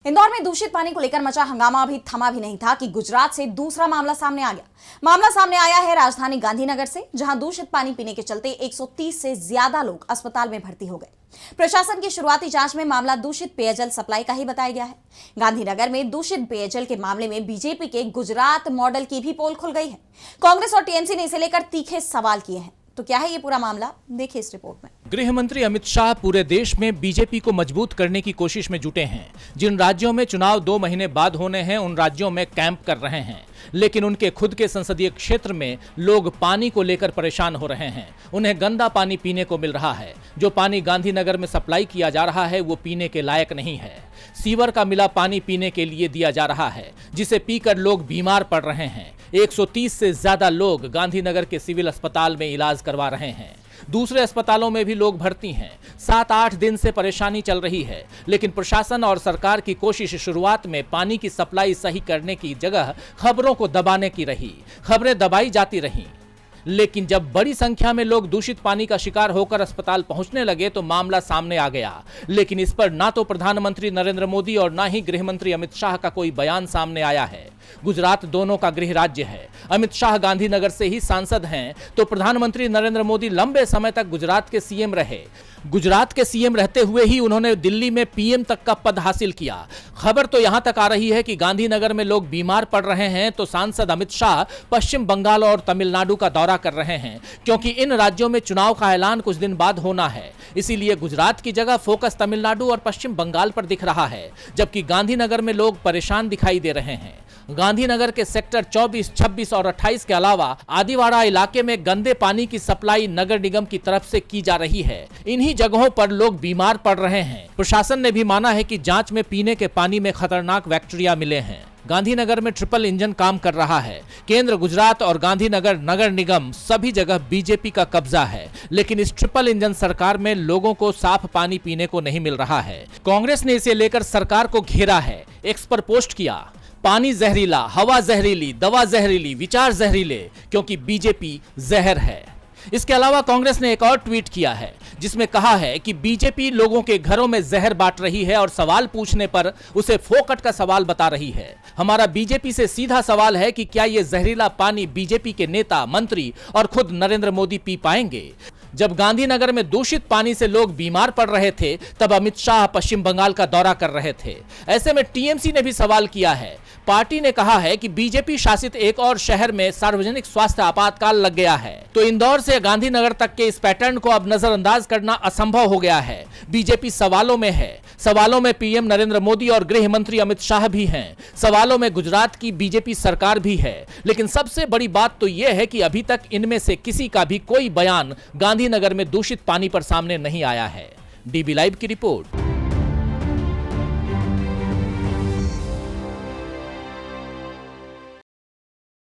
इंदौर में दूषित पानी को लेकर मचा हंगामा अभी थमा भी नहीं था कि गुजरात से दूसरा मामला सामने आ गया। मामला सामने आया है राजधानी गांधीनगर से, जहां दूषित पानी पीने के चलते 130 से ज्यादा लोग अस्पताल में भर्ती हो गए। प्रशासन की शुरुआती जांच में मामला दूषित पेयजल सप्लाई का ही बताया गया है। गांधीनगर में दूषित पेयजल के मामले में बीजेपी के गुजरात मॉडल की भी पोल खुल गई है। कांग्रेस और टीएमसी ने इसे लेकर तीखे सवाल किए हैं। तो क्या है ये पूरा मामला, देखिए इस रिपोर्ट में। गृह मंत्री अमित शाह पूरे देश में बीजेपी को मजबूत करने की कोशिश में जुटे हैं। जिन राज्यों में चुनाव 2 महीने बाद होने हैं उन राज्यों में कैंप कर रहे हैं, लेकिन उनके खुद के संसदीय क्षेत्र में लोग पानी को लेकर परेशान हो रहे हैं। उन्हें गंदा पानी पीने को मिल रहा है। जो पानी गांधीनगर में सप्लाई किया जा रहा है वो पीने के लायक नहीं है। सीवर का मिला पानी पीने के लिए दिया जा रहा है, जिसे पीकर लोग बीमार पड़ रहे हैं। 130 से ज्यादा लोग गांधीनगर के सिविल अस्पताल में इलाज करवा रहे हैं। दूसरे अस्पतालों में भी लोग भर्ती हैं। 7-8 दिन से परेशानी चल रही है, लेकिन प्रशासन और सरकार की कोशिश शुरुआत में पानी की सप्लाई सही करने की जगह खबरों को दबाने की रही। खबरें दबाई जाती रहीं, लेकिन जब बड़ी संख्या में लोग दूषित पानी का शिकार होकर अस्पताल पहुंचने लगे तो मामला सामने आ गया। लेकिन इस पर ना तो प्रधानमंत्री नरेंद्र मोदी और ना ही गृह मंत्री अमित शाह का कोई बयान सामने आया है। गुजरात दोनों का गृह राज्य है। अमित शाह गांधीनगर से ही सांसद हैं, तो प्रधानमंत्री नरेंद्र मोदी लंबे समय तक गुजरात के सीएम रहे। गुजरात के सीएम रहते हुए ही उन्होंने दिल्ली में पीएम तक का पद हासिल किया। खबर तो यहां तक आ रही है कि गांधीनगर में लोग बीमार पड़ रहे हैं तो सांसद अमित शाह पश्चिम बंगाल और तमिलनाडु का दौरा कर रहे हैं, क्योंकि इन राज्यों में चुनाव का ऐलान कुछ दिन बाद होना है। इसीलिए गुजरात की जगह फोकस तमिलनाडु और पश्चिम बंगाल पर दिख रहा है, जबकि गांधीनगर में लोग परेशान दिखाई दे रहे हैं। गांधीनगर के सेक्टर 24, 26 और 28 के अलावा आदिवाड़ा इलाके में गंदे पानी की सप्लाई नगर निगम की तरफ से की जा रही है। इन्हीं जगहों पर लोग बीमार पड़ रहे हैं। प्रशासन ने भी माना है कि जांच में पीने के पानी में खतरनाक बैक्टीरिया मिले हैं। गांधीनगर में ट्रिपल इंजन काम कर रहा है। केंद्र, गुजरात और गांधीनगर नगर निगम सभी जगह बीजेपी का कब्जा है, लेकिन इस ट्रिपल इंजन सरकार में लोगों को साफ पानी पीने को नहीं मिल रहा है। कांग्रेस ने इसे लेकर सरकार को घेरा है। एक्स पर पोस्ट किया, पानी जहरीला, हवा जहरीली, दवा जहरीली, विचार जहरीले, क्योंकि बीजेपी जहर है। इसके अलावा कांग्रेस ने एक और ट्वीट किया है, जिसमें कहा है कि बीजेपी लोगों के घरों में जहर बांट रही है और सवाल पूछने पर उसे फोकट का सवाल बता रही है। हमारा बीजेपी से सीधा सवाल है कि क्या ये जहरीला पानी बीजेपी के नेता, मंत्री और खुद नरेंद्र मोदी पी पाएंगे? जब गांधीनगर में दूषित पानी से लोग बीमार पड़ रहे थे, तब अमित शाह पश्चिम बंगाल का दौरा कर रहे थे। ऐसे में टीएमसी ने भी सवाल किया है। पार्टी ने कहा है कि बीजेपी शासित एक और शहर में सार्वजनिक स्वास्थ्य आपातकाल लग गया है, तो इंदौर से गांधीनगर तक के इस पैटर्न को अब नजरअंदाज करना असंभव हो गया है। बीजेपी सवालों में है। सवालों में पीएम नरेंद्र मोदी और गृह मंत्री अमित शाह भी हैं। सवालों में गुजरात की बीजेपी सरकार भी है। लेकिन सबसे बड़ी बात तो यह है कि अभी तक इनमें से किसी का भी कोई बयान गांधीनगर में दूषित पानी पर सामने नहीं आया है। डीबी लाइव की रिपोर्ट।